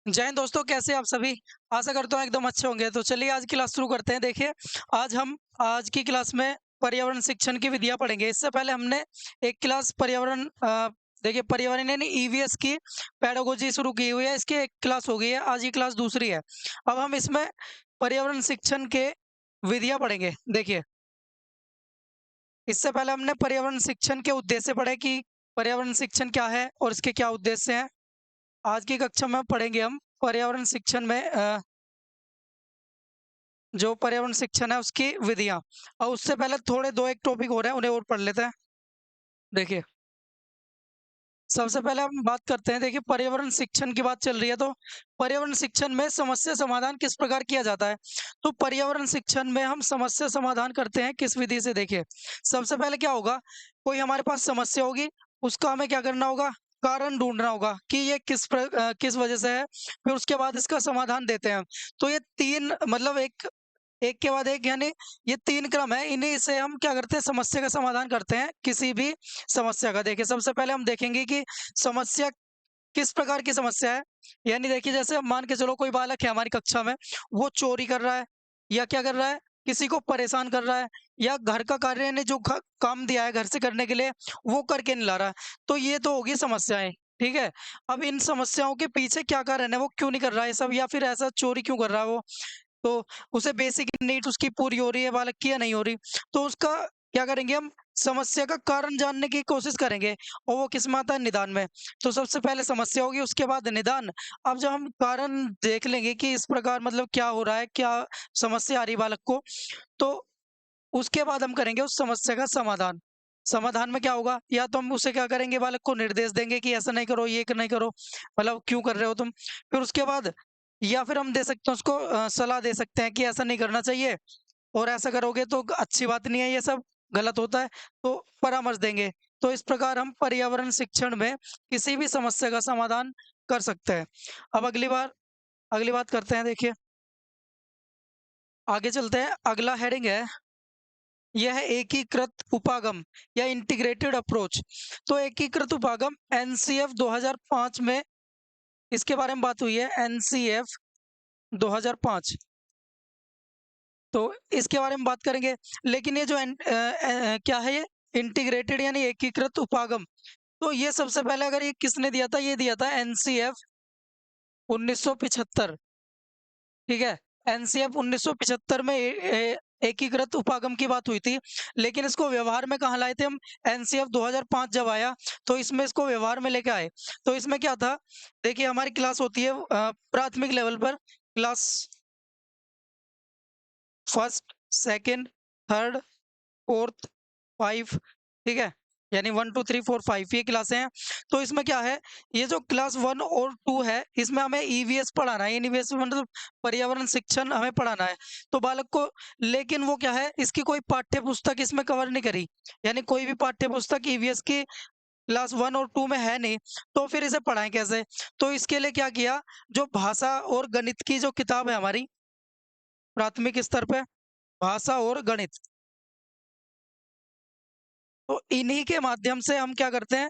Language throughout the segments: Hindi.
जय हिंद दोस्तों, कैसे आप सभी? आशा करता हूँ एकदम अच्छे होंगे। तो चलिए आज की क्लास शुरू करते हैं। देखिए, आज हम आज की क्लास में पर्यावरण शिक्षण की विधियाँ पढ़ेंगे। इससे पहले हमने एक क्लास देखिए पर्यावरण यानी ईवीएस की पेडागोजी शुरू की हुई है। इसकी एक क्लास हो गई है, आज ये क्लास दूसरी है। अब हम इसमें पर्यावरण शिक्षण के विधियाँ पढ़ेंगे। देखिए, इससे पहले हमने पर्यावरण शिक्षण के उद्देश्य पढ़े कि पर्यावरण शिक्षण क्या है और इसके क्या उद्देश्य हैं। आज की कक्षा में पढ़ेंगे हम पर्यावरण शिक्षण में जो पर्यावरण शिक्षण है उसकी विधियाँ। और उससे पहले थोड़े 2-1 टॉपिक हो रहे हैं, उन्हें और पढ़ लेते हैं। देखिए, सबसे पहले हम बात करते हैं। देखिए, पर्यावरण शिक्षण की बात चल रही है तो पर्यावरण शिक्षण में समस्या समाधान किस प्रकार किया जाता है? तो पर्यावरण शिक्षण में हम समस्या समाधान करते हैं किस विधि से? देखिए, सबसे पहले क्या होगा, कोई हमारे पास समस्या होगी, उसका हमें क्या करना होगा? कारण ढूँढना होगा कि ये किस वजह से है, फिर उसके बाद इसका समाधान देते हैं। तो ये 3 मतलब एक एक के बाद एक यानी ये 3 क्रम है, इन्हीं से हम क्या करते हैं समस्या का समाधान करते हैं, किसी भी समस्या का। देखिए सबसे पहले हम देखेंगे कि समस्या किस प्रकार की समस्या है। यानी देखिए जैसे अब मान के चलो कोई बालक है हमारी कक्षा में, वो चोरी कर रहा है या क्या कर रहा है, किसी को परेशान कर रहा है या घर का कार्य ने जो काम दिया है घर से करने के लिए, वो करके नहीं ला रहा है। तो ये तो होगी समस्याएँ, ठीक है? अब इन समस्याओं के पीछे क्या कारण है, वो क्यों नहीं कर रहा है ये सब या फिर ऐसा चोरी क्यों कर रहा है वो? तो उसे बेसिक नीड्स उसकी पूरी हो रही है बालक की या नहीं हो रही, तो उसका क्या करेंगे हम, समस्या का कारण जानने की कोशिश करेंगे और वो किस में आता है, निदान में। तो सबसे पहले समस्या होगी, उसके बाद निदान। अब जब हम कारण देख लेंगे कि इस प्रकार मतलब क्या हो रहा है, क्या समस्या आ रही है बालक को, तो उसके बाद हम करेंगे उस समस्या का समाधान। समाधान में क्या होगा, या तो हम उसे क्या करेंगे, बालक को निर्देश देंगे कि ऐसा नहीं करो, ये नहीं करो, मतलब क्यों कर रहे हो तुम? फिर उसके बाद या फिर हम दे सकते हैं उसको सलाह दे सकते हैं कि ऐसा नहीं करना चाहिए और ऐसा करोगे तो अच्छी बात नहीं है, ये सब गलत होता है, तो परामर्श देंगे। तो इस प्रकार हम पर्यावरण शिक्षण में किसी भी समस्या का समाधान कर सकते हैं। अब अगली बात करते हैं। देखिए, आगे चलते हैं। अगला हेडिंग है, यह एकीकृत उपागम या इंटीग्रेटेड अप्रोच। तो एकीकृत उपागम एनसीएफ 2005 में इसके बारे में बात हुई है, एनसीएफ 2005। तो इसके बारे में बात करेंगे। लेकिन ये जो क्या है ये, इंटीग्रेटेड यानी एकीकृत उपागम, तो ये सबसे पहले अगर ये किसने दिया था, ये दिया था एनसीएफ 1975। ठीक है, एनसीएफ 1975 में एकीकृत उपागम की बात हुई थी, लेकिन इसको व्यवहार में कहाँ लाए थे हम, एनसीएफ 2005 जब आया तो इसमें इसको व्यवहार में लेके आए। तो इसमें क्या था, देखिए हमारी क्लास होती है प्राथमिक लेवल पर, class first, second, third, fourth, 5, ठीक है? यानी 1, 2, 3, 4, 5 ये क्लासें हैं। तो इसमें क्या है, ये जो क्लास 1 और 2 है, इसमें हमें ईवीएस पढ़ाना है। ईवीएस मतलब पर्यावरण शिक्षण हमें पढ़ाना है। तो बालक को, लेकिन वो क्या है, इसकी कोई पाठ्य पुस्तक इसमें कवर नहीं करी। यानी कोई भी पाठ्य पुस्तक ईवीएस की क्लास 1 और 2 में है नहीं, तो फिर इसे पढ़ाएँ कैसे? तो इसके लिए क्या किया, जो भाषा और गणित की जो किताब है हमारी प्राथमिक स्तर पे, भाषा और गणित, तो इन्हीं के माध्यम से हम क्या करते हैं,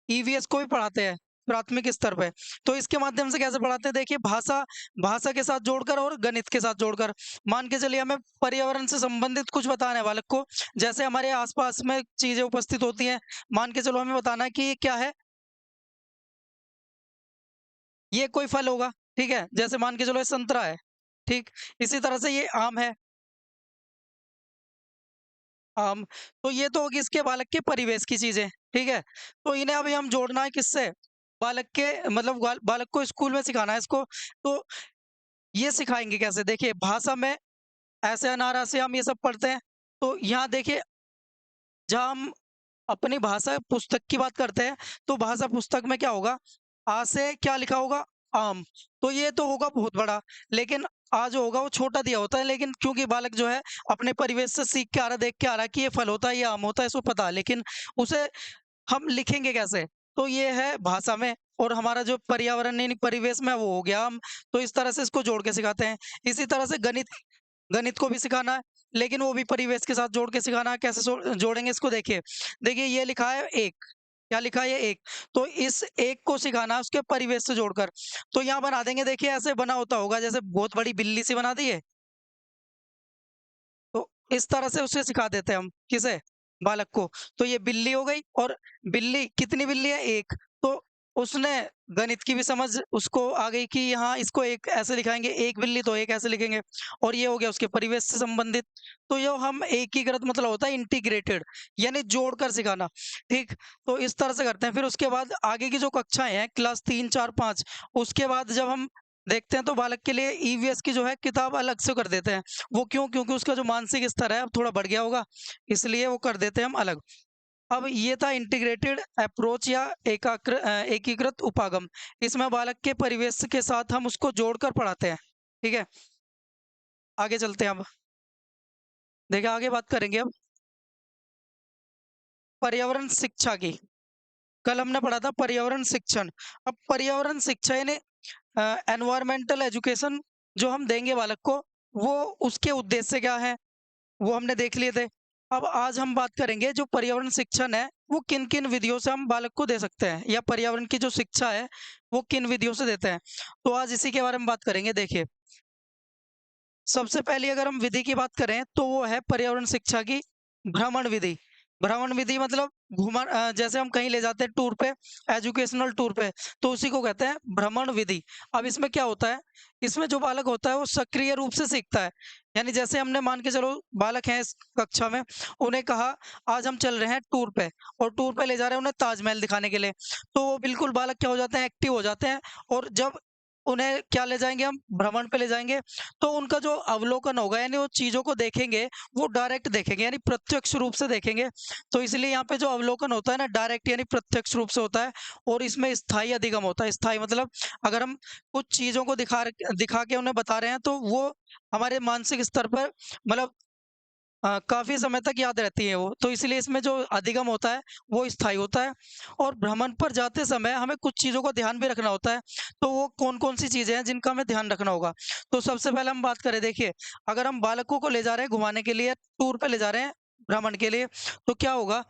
ईवीएस को भी पढ़ाते हैं प्राथमिक स्तर पे। तो इसके माध्यम से कैसे पढ़ाते हैं, देखिए भाषा भाषा के साथ जोड़कर और गणित के साथ जोड़कर। मान के चलिए हमें पर्यावरण से संबंधित कुछ बताना है बालक को, जैसे हमारे आसपास में चीजें उपस्थित होती हैं। मान के चलो हमें बताना है कि ये क्या है, ये कोई फल होगा, ठीक है? जैसे मान के चलो ये संतरा है, ठीक? इसी तरह से ये आम है, आम। तो ये तो होगी इसके बालक के परिवेश की चीजें, ठीक है? तो इन्हें अभी हम जोड़ना है किससे, बालक के मतलब बालक को स्कूल में सिखाना है इसको। तो ये सिखाएँगे कैसे? देखिए भाषा में ऐसे अनार ऐसे आम ये सब पढ़ते हैं। तो यहाँ देखिए, जहाँ हम अपनी भाषा पुस्तक की बात करते हैं, तो भाषा पुस्तक में क्या होगा? आ से क्या लिखा होगा? आम। तो ये तो होगा बहुत बड़ा, लेकिन आ जो होगा वो छोटा दिया होता है, लेकिन क्योंकि बालक जो है अपने परिवेश से सीख के आ रहा है, देख के आ रहा है कि ये फल होता है, ये आम होता है, इसको पता है, लेकिन उसे हम लिखेंगे कैसे? तो ये है भाषा में, और हमारा जो पर्यावरण यानी परिवेश में वो हो गया हम। तो इस तरह से इसको जोड़ के सिखाते हैं। इसी तरह से गणित गणित को भी सिखाना है, लेकिन वो भी परिवेश के साथ जोड़ के सिखाना है। कैसे जोड़ेंगे इसको, देखिए। देखिए ये लिखा है 1, क्या लिखा है ये एक। तो इस एक को सिखाना है उसके परिवेश से जोड़कर। तो यहाँ बना देंगे, देखिए ऐसे बना होता होगा जैसे बहुत बड़ी बिल्ली सी बना दी है। तो इस तरह से उसे सिखा देते हैं हम, किसे? बालक को। तो ये बिल्ली हो गई, और बिल्ली कितनी बिल्ली है? एक। तो उसने गणित की भी समझ उसको आ गई कि यहाँ इसको एक ऐसे लिखाएँगे, एक बिल्ली तो एक ऐसे लिखेंगे, और ये हो गया उसके परिवेश से संबंधित। तो यो हम एकीकृत मतलब होता है इंटीग्रेटेड, यानी जोड़कर सिखाना, ठीक? तो इस तरह से करते हैं। फिर उसके बाद आगे की जो कक्षाएँ हैं क्लास 3, 4, 5, उसके बाद जब हम देखते हैं तो बालक के लिए ईवीएस की जो है किताब अलग से कर देते हैं। वो क्यों? क्योंकि उसका जो मानसिक स्तर है अब थोड़ा बढ़ गया होगा, इसलिए वो कर देते हैं हम अलग। अब ये था इंटीग्रेटेड अप्रोच या एकीकृत उपागम। इसमें बालक के परिवेश के साथ हम उसको जोड़कर पढ़ाते हैं, ठीक है? आगे चलते हैं अब। देखिए आगे बात करेंगे अब पर्यावरण शिक्षा की। कल हमने पढ़ा था पर्यावरण शिक्षण। अब पर्यावरण शिक्षा यानी एनवायरमेंटल एजुकेशन जो हम देंगे बालक को, वो उसके उद्देश्य क्या है? वो हमने देख लिए थे। अब आज हम बात करेंगे जो पर्यावरण शिक्षण है, वो किन-किन विधियों से हम बालक को दे सकते हैं, या पर्यावरण की जो शिक्षा है, वो किन विधियों से देते हैं। तो आज इसी के बारे में बात करेंगे। देखिए, सबसे पहली अगर हम विधि की बात करें, तो वो है पर्यावरण शिक्षा की भ्रमण विधि। भ्रमण विधि मतलब जैसे हम कहीं ले जाते हैं टूर पे, एजुकेशनल टूर पे, तो उसी को कहते हैं भ्रमण विधि। अब इसमें क्या होता है, इसमें जो बालक होता है वो सक्रिय रूप से सीखता है। यानी जैसे हमने मान के चलो बालक हैं इस कक्षा में, उन्हें कहा आज हम चल रहे हैं टूर पे, और टूर पे ले जा रहे हैं उन्हें ताजमहल दिखाने के लिए। तो वो बिल्कुल बालक क्या हो जाते हैं, एक्टिव हो जाते हैं, और जब उन्हें क्या ले जाएँगे हम, भ्रमण पे ले जाएँगे, तो उनका जो अवलोकन होगा यानी वो चीज़ों को देखेंगे, वो डायरेक्ट देखेंगे यानी प्रत्यक्ष रूप से देखेंगे। तो इसलिए यहाँ पे जो अवलोकन होता है ना, डायरेक्ट यानी प्रत्यक्ष रूप से होता है, और इसमें स्थायी अधिगम होता है। स्थायी मतलब अगर हम कुछ चीज़ों को दिखा के उन्हें बता रहे हैं, तो वो हमारे मानसिक स्तर पर मतलब काफ़ी समय तक याद रहती है वो। तो इसलिए इसमें जो अधिगम होता है, वो स्थायी होता है, और भ्रमण पर जाते समय हमें कुछ चीज़ों का ध्यान भी रखना होता है। तो वो कौन-कौन सी चीज़ें हैं जिनका हमें ध्यान रखना होगा? तो सबसे पहले हम बात करें, देखिए, अगर हम बालकों को ले जा रहे हैं घुमाने के लिए, टूर पे ले जा रहे हैं भ्रमण के लिए, तो क्या होगा,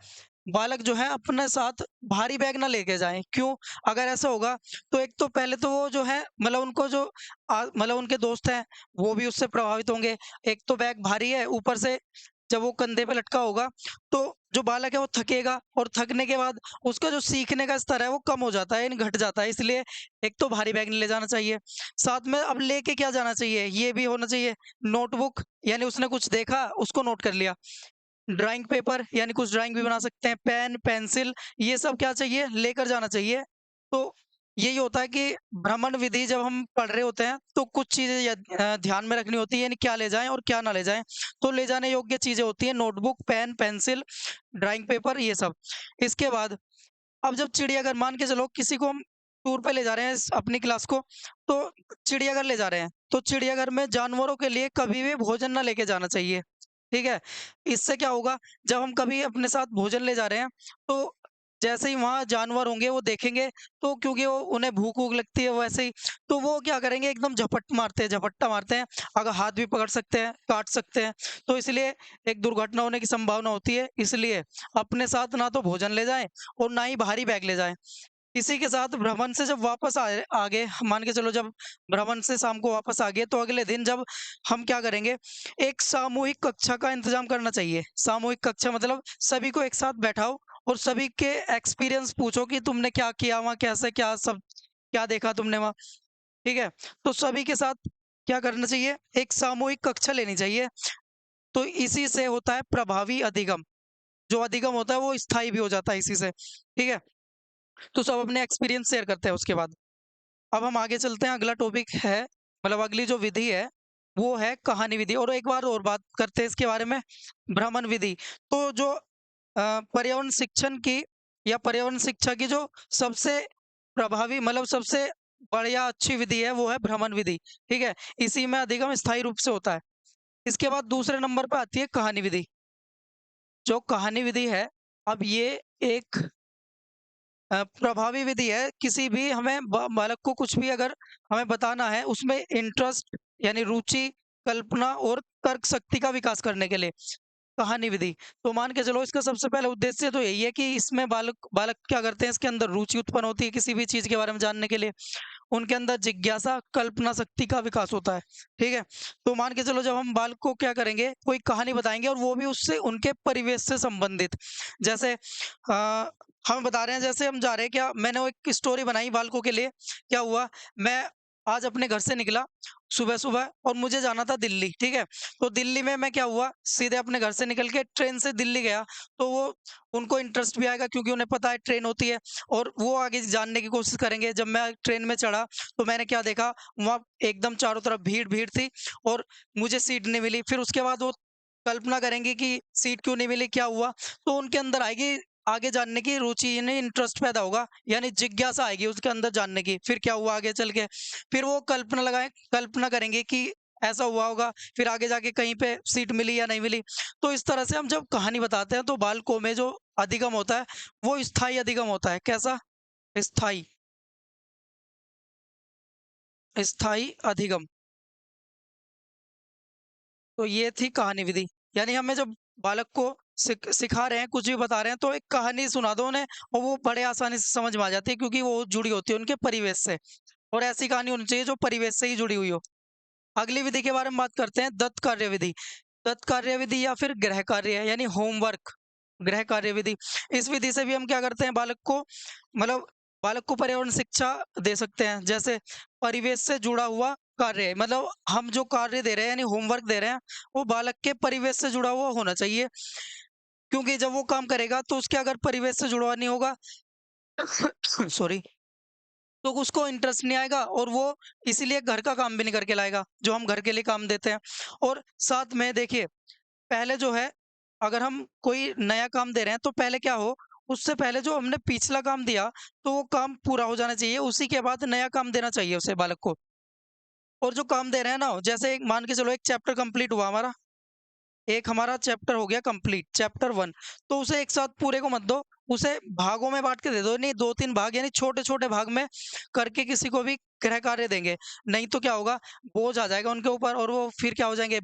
बालक जो है अपने साथ भारी बैग ना लेके जाएँ। क्यों? अगर ऐसा होगा, तो एक तो पहले तो वो जो है मतलब उनको जो मतलब उनके दोस्त हैं, वो भी उससे प्रभावित होंगे। एक तो बैग भारी है, ऊपर से जब वो कंधे पे लटका होगा, तो जो बालक है वो थकेगा, और थकने के बाद उसका जो सीखने का स्तर है वो कम हो जाता है यानी घट जाता है। इसलिए एक तो भारी बैग नहीं ले जाना चाहिए। साथ में अब लेके क्या जाना चाहिए, ये भी होना चाहिए, नोटबुक, यानी उसने कुछ देखा उसको नोट कर लिया। ड्राइंग पेपर यानी कुछ ड्राइंग भी बना सकते हैं, पेन, पेंसिल, ये सब क्या चाहिए, लेकर जाना चाहिए। तो यही होता है कि भ्रमण विधि जब हम पढ़ रहे होते हैं, तो कुछ चीज़ें ध्यान में रखनी होती है, यानी क्या ले जाएँ और क्या ना ले जाएँ। तो ले जाने योग्य चीज़ें होती हैं notebook, pen, pencil, drawing paper, ये सब। इसके बाद अब जब चिड़ियाघर, मान के चलो किसी को हम टूर पे ले जा रहे हैं अपनी क्लास को, तो चिड़ियाघर ले जा रहे हैं, तो चिड़ियाघर में जानवरों के लिए कभी भी भोजन ना लेके जाना चाहिए, ठीक है? इससे क्या होगा, जब हम कभी अपने साथ भोजन ले जा रहे हैं, तो जैसे ही वहाँ जानवर होंगे वो देखेंगे, तो क्योंकि वो उन्हें भूख-वूख लगती है वैसे ही, तो वो क्या करेंगे, एकदम झपट्टा मारते हैं, अगर हाथ भी पकड़ सकते हैं, काट सकते हैं, तो इसलिए एक दुर्घटना होने की संभावना होती है। इसलिए अपने साथ ना तो भोजन ले जाएँ और ना ही भारी बैग ले जाएँ। इसी के साथ भ्रमण से जब वापस आए आ गए, मान के चलो जब भ्रमण से शाम को वापस आ गए, तो अगले दिन जब हम क्या करेंगे, एक सामूहिक कक्षा का इंतजाम करना चाहिए। सामूहिक कक्षा मतलब सभी को एक साथ बैठाओ, और सभी के एक्सपीरियंस पूछो कि तुमने क्या किया वहाँ, कैसे क्या सब क्या देखा तुमने वहाँ, ठीक है? तो सभी के साथ क्या करना चाहिए, एक सामूहिक कक्षा लेनी चाहिए। तो इसी से होता है प्रभावी अधिगम। जो अधिगम होता है वो स्थायी भी हो जाता है इसी से, ठीक है? तो सब अपने एक्सपीरियंस शेयर करते हैं उसके बाद। अब हम आगे चलते हैं, अगला टॉपिक है मतलब अगली जो विधि है, वो है कहानी विधि, और एक बार और बात करते हैं इसके बारे में, भ्रमण विधि। तो जो पर्यावरण शिक्षण की या पर्यावरण शिक्षा की जो सबसे प्रभावी मतलब सबसे बढ़िया अच्छी विधि है, वो है भ्रमण विधि, ठीक है? इसी में अधिगम स्थायी रूप से होता है। इसके बाद दूसरे नंबर पे आती है कहानी विधि। जो कहानी विधि है, अब ये एक प्रभावी विधि है, किसी भी हमें बालक को कुछ भी अगर हमें बताना है, उसमें इंटरेस्ट यानी रुचि, कल्पना और तर्क शक्ति का विकास करने के लिए। कहानी विधि। तो मान के चलो इसका सबसे पहला उद्देश्य तो यही है कि इसमें बालक बालक क्या करते हैं, इसके अंदर रुचि उत्पन्न होती है किसी भी चीज़ के बारे में जानने के लिए। उनके अंदर जिज्ञासा, कल्पना शक्ति का विकास होता है, ठीक है? तो मान के चलो जब हम बालक को क्या करेंगे, कोई कहानी बताएँगे और वो भी उससे उनके परिवेश से संबंधित। जैसे हम बता रहे हैं, जैसे हम जा रहे हैं, क्या मैंने वो एक स्टोरी बनाई बालकों के लिए, क्या हुआ, मैं आज अपने घर से निकला सुबह-सुबह और मुझे जाना था दिल्ली, ठीक है? तो दिल्ली में मैं क्या हुआ, सीधे अपने घर से निकल के ट्रेन से दिल्ली गया, तो वो उनको इंटरेस्ट भी आएगा क्योंकि उन्हें पता है ट्रेन होती है और वो आगे जानने की कोशिश करेंगे। जब मैं ट्रेन में चढ़ा, तो मैंने क्या देखा, वहाँ एकदम चारों तरफ भीड़-भीड़ थी और मुझे सीट नहीं मिली। फिर उसके बाद वो कल्पना करेंगे कि सीट क्यों नहीं मिली, क्या हुआ? तो उनके अंदर आएगी आगे जानने की रुचि, यानी इंटरेस्ट पैदा होगा, यानी जिज्ञासा आएगी उसके अंदर जानने की। फिर क्या हुआ आगे चल के? फिर वो कल्पना करेंगे कि ऐसा हुआ होगा, फिर आगे जाके कहीं पे सीट मिली या नहीं मिली। तो इस तरह से हम जब कहानी बताते हैं तो बालकों में जो अधिगम होता है, वो स्थायी अधिगम होता है। कैसा? स्थायी, स्थायी अधिगम। तो ये थी कहानी विधि। यानी हमें जब बालक को सिखा रहे हैं, कुछ भी बता रहे हैं, तो एक कहानी सुना दो उन्हें और वो बड़े आसानी से समझ में आ जाती है क्योंकि वो जुड़ी होती है उनके परिवेश से। और ऐसी कहानी होनी चाहिए जो परिवेश से ही जुड़ी हुई हो। अगली विधि के बारे में बात करते हैं, दत्त कार्य विधि। दत्त कार्य विधि या फिर गृह कार्य यानी होमवर्क, गृह कार्य विधि। इस विधि से भी हम क्या करते हैं, बालक को मतलब बालक को पर्यावरण शिक्षा दे सकते हैं। जैसे परिवेश से जुड़ा हुआ कार्य, मतलब हम जो कार्य दे रहे हैं यानी होमवर्क दे रहे हैं, वो बालक के परिवेश से जुड़ा हुआ होना चाहिए। क्योंकि जब वो काम करेगा तो उसके अगर परिवेश से जुड़ा नहीं होगा सॉरी, तो उसको इंटरेस्ट नहीं आएगा और वो इसीलिए घर का काम भी नहीं करके लाएगा, जो हम घर के लिए काम देते हैं। और साथ में देखिए, पहले जो है, अगर हम कोई नया काम दे रहे हैं तो पहले क्या हो, उससे पहले जो हमने पिछला काम दिया, तो वो काम पूरा हो जाना चाहिए, उसी के बाद नया काम देना चाहिए उसे बालक को। और जो काम दे रहे हैं ना, जैसे एक मान के चलो एक चैप्टर कंप्लीट हुआ हमारा, एक हमारा चैप्टर हो गया कंप्लीट, चैप्टर 1, तो उसे एक साथ पूरे को मत दो, उसे भागों में बाँट के दे दो, नहीं 2-3 भाग यानी छोटे-छोटे भाग में करके किसी को भी गृह कार्य देंगे। नहीं तो क्या होगा, बोझ आ जाएगा उनके ऊपर और वो फिर क्या हो जाएँगे,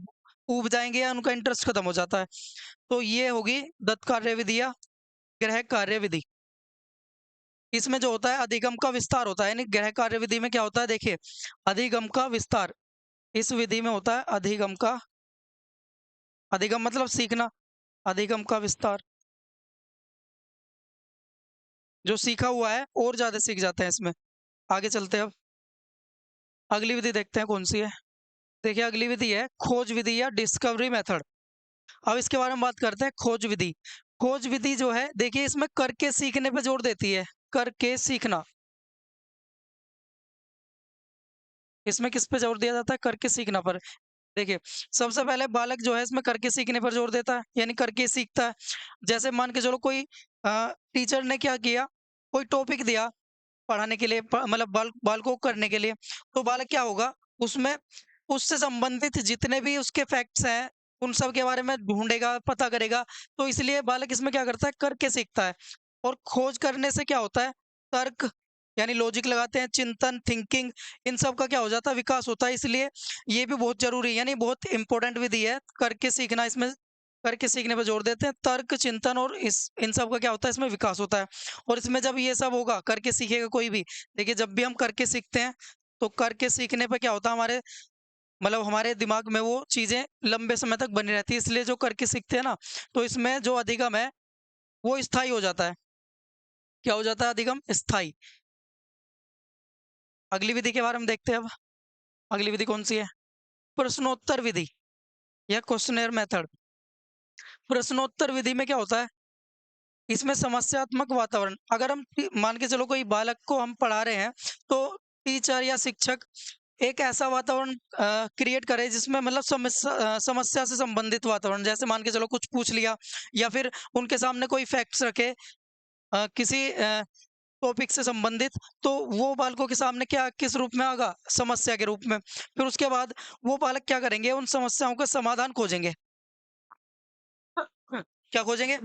ऊब जाएँगे या उनका इंटरेस्ट खत्म हो जाता है। तो ये होगी दत्त कार्य विधि या गृह कार्य विधि। इसमें जो होता है अधिगम का विस्तार होता है, यानी गृह कार्य विधि में क्या होता है देखिए, अधिगम का विस्तार, इस विधि में होता है अधिगम मतलब सीखना, अधिगम का विस्तार। जो सीखा हुआ है और ज़्यादा सीख जाते हैं इसमें। आगे चलते हैं अब, अगली विधि देखते हैं कौन-सी है। देखिए अगली विधि है खोज विधि या डिस्कवरी मेथड। अब इसके बारे में बात करते हैं, खोज विधि। खोज विधि जो है देखिए, इसमें करके सीखने पे जोर देती है, करके सीखना। इसमें किस पे जोर दिया जाता है? करके सीखना पर। देखिए, सबसे पहले बालक जो है इसमें करके सीखने पर जोर देता है, यानी करके सीखता है। जैसे मान के चलो कोई टीचर ने क्या किया, कोई टॉपिक दिया पढ़ाने के लिए, मतलब बालकों को करने के लिए, तो बालक क्या होगा, उसमें उससे संबंधित जितने भी उसके फैक्ट्स हैं, उन सब के बारे में ढूँढेगा, पता करेगा। तो इसलिए बालक इसमें क्या करता है, करके सीखता है। और खोज करने से क्या होता है, तर्क यानी लॉजिक लगाते हैं, चिंतन, थिंकिंग, इन सब का क्या हो जाता है, विकास होता है। इसलिए ये भी बहुत ज़रूरी है, यानी बहुत इम्पोर्टेंट विधि है, करके सीखना। इसमें करके सीखने पे जोर देते हैं, तर्क, चिंतन और इस इन सब का क्या होता है, इसमें विकास होता है। और इसमें जब ये सब होगा, करके सीखेगा कोई भी। देखिए जब भी हम करके सीखते हैं, तो करके सीखने पे क्या होता है, हमारे मतलब हमारे दिमाग में वो चीज़ें लंबे समय तक बनी रहती है। इसलिए जो करके सीखते हैं ना, तो इसमें जो अधिगम है, वो स्थायी हो जाता है। क्या हो जाता है? अधिगम स्थायी। अगली विधि के बारे में देखते हैं अब। अगली विधि कौन-सी है? प्रश्नोत्तर विधि या क्वेश्चनेयर मेथड। प्रश्नोत्तर विधि में क्या होता है, इसमें समस्यात्मक वातावरण, अगर हम मान के चलो कोई बालक को हम पढ़ा रहे हैं, तो टीचर या शिक्षक एक ऐसा वातावरण क्रिएट करे जिसमें मतलब समस्या से संबंधित वातावरण, जैसे मान के चलो कुछ पूछ लिया या फिर उनके सामने कोई फैक्ट्स रखे किसी टॉपिक से संबंधित, तो वो बालकों के सामने क्या किस रूप में आएगा, समस्या के रूप में। फिर उसके बाद वो बालक क्या करेंगे, उन समस्याओं का समाधान खोजेंगे। क्या खोजेंगे?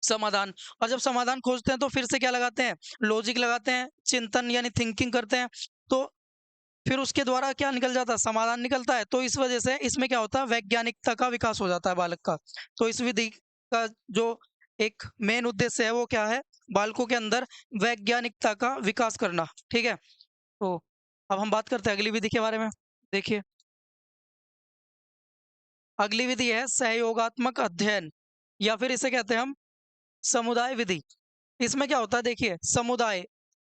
समाधान। और जब समाधान खोजते हैं तो फिर से क्या लगाते हैं, लॉजिक लगाते हैं, चिंतन यानी थिंकिंग करते हैं। तो फिर उसके द्वारा क्या निकल जाता है, समाधान निकलता है। तो इस वजह से इसमें क्या होता है, वैज्ञानिकता का विकास हो जाता है बालक का। तो इस विधि का जो एक मेन उद्देश्य है वो क्या है, बालकों के अंदर वैज्ञानिकता का विकास करना। ठीक है, तो अब हम बात करते हैं अगली विधि के बारे में। देखिए, अगली विधि है सहयोगात्मक अध्ययन, या फिर इसे कहते हैं हम समुदाय विधि। इसमें क्या होता है, देखिए, समुदाय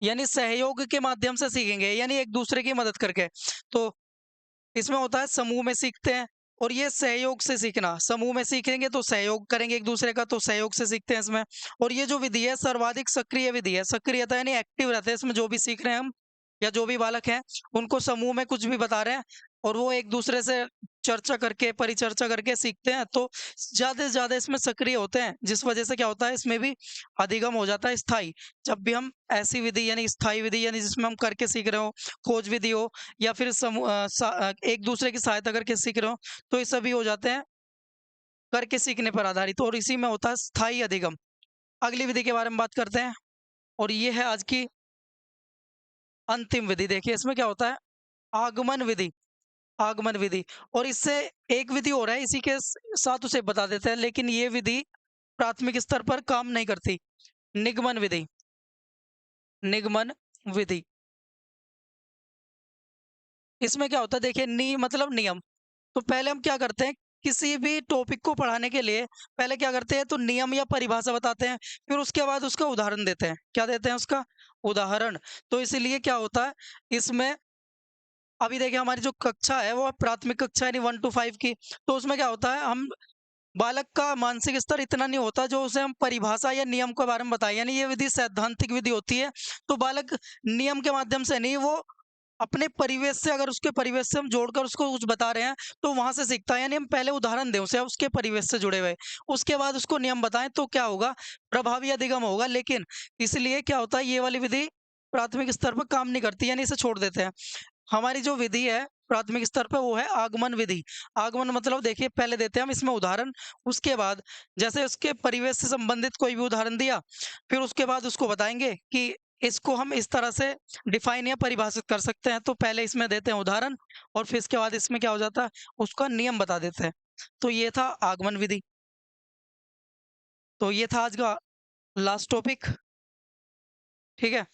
यानी सहयोग के माध्यम से सीखेंगे, यानी एक दूसरे की मदद करके। तो इसमें होता है समूह में सीखते हैं, और ये सहयोग से सीखना, समूह में सीखेंगे तो सहयोग करेंगे एक दूसरे का, तो सहयोग से सीखते हैं इसमें। और ये जो विधि है सर्वाधिक सक्रिय विधि है, सक्रियता यानी एक्टिव रहते हैं इसमें, जो भी सीख रहे हैं हम या जो भी बालक हैं, उनको समूह में कुछ भी बता रहे हैं और वो एक दूसरे से चर्चा करके, परिचर्चा करके सीखते हैं, तो ज्यादा से ज्यादा इसमें सक्रिय होते हैं, जिस वजह से क्या होता है, इसमें भी अधिगम हो जाता है स्थायी। जब भी हम ऐसी विधि यानी स्थायी विधि यानी जिसमें हम करके सीख रहे हो, खोज विधि हो, या फिर एक दूसरे की सहायता करके सीख रहे हो, तो ये सभी हो जाते हैं करके सीखने पर आधारित, और इसी में होता है स्थायी अधिगम। अगली विधि के बारे में बात करते हैं, और ये है आज की अंतिम विधि। देखिए, इसमें क्या होता है, आगमन विधि। आगमन विधि, और इससे एक विधि हो रहा है इसी के साथ उसे बता देते हैं, लेकिन ये विधि प्राथमिक स्तर पर काम नहीं करती। निगमन विधि। निगमन विधि, इसमें क्या होता है, देखिए, मतलब नियम। तो पहले हम क्या करते हैं, किसी भी टॉपिक को पढ़ाने के लिए पहले क्या करते हैं, तो नियम या परिभाषा बताते हैं, फिर उसके बाद उसका उदाहरण देते हैं। क्या देते हैं, उसका उदाहरण। तो इसीलिए क्या होता है इसमें, अभी देखिए हमारी जो कक्षा है वो प्राथमिक कक्षा यानी 1 to 5 की, तो उसमें क्या होता है, हम बालक का मानसिक स्तर इतना नहीं होता जो उसे हम परिभाषा या नियम के बारे में बताएं, यानी ये विधि सैद्धांतिक विधि होती है। तो बालक नियम के माध्यम से नहीं, वो अपने परिवेश से, अगर उसके परिवेश से हम जोड़कर उसको कुछ बता रहे हैं तो वहां से सीखता है, यानी हम पहले उदाहरण दें उसे उसके परिवेश से जुड़े हुए, उसके बाद उसको नियम बताएं, तो क्या होगा, प्रभावी अधिगम होगा। लेकिन इसलिए क्या होता है, ये वाली विधि प्राथमिक स्तर पर काम नहीं करती, यानी इसे छोड़ देते हैं। हमारी जो विधि है प्राथमिक स्तर पे वो है आगमन विधि। आगमन मतलब देखिए, पहले देते हैं हम इसमें उदाहरण, उसके बाद जैसे उसके परिवेश से संबंधित कोई भी उदाहरण दिया, फिर उसके बाद उसको बताएंगे कि इसको हम इस तरह से डिफाइन या परिभाषित कर सकते हैं। तो पहले इसमें देते हैं उदाहरण, और फिर इसके बाद इसमें क्या हो जाता है, उसका नियम बता देते हैं। तो ये था आगमन विधि। तो ये था आज का लास्ट टॉपिक। ठीक है,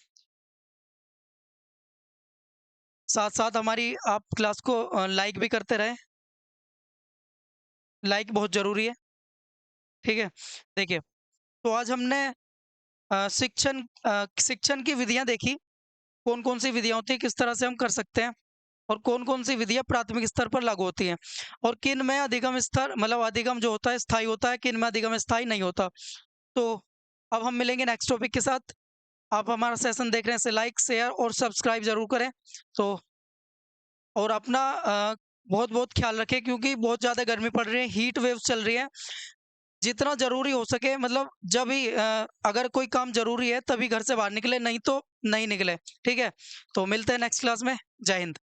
साथ साथ हमारी आप क्लास को लाइक भी करते रहे, लाइक बहुत जरूरी है। ठीक है, देखिए, तो आज हमने शिक्षण की विधियां देखी, कौन कौन सी विधियां होती है, किस तरह से हम कर सकते हैं, और कौन कौन सी विधियां प्राथमिक स्तर पर लागू होती हैं, और किन में अधिगम स्तर मतलब अधिगम जो होता है स्थायी होता है, किन में अधिगम स्थायी नहीं होता। तो अब हम मिलेंगे नेक्स्ट टॉपिक के साथ। आप हमारा सेशन देख रहे हैं, इसे लाइक, शेयर और सब्सक्राइब जरूर करें। तो और अपना बहुत बहुत ख्याल रखें, क्योंकि बहुत ज़्यादा गर्मी पड़ रही है, हीट वेव्स चल रही है। जितना ज़रूरी हो सके, मतलब जब भी अगर कोई काम ज़रूरी है तभी घर से बाहर निकले, नहीं तो नहीं निकले। ठीक है, तो मिलते हैं नेक्स्ट क्लास में। जय हिंद।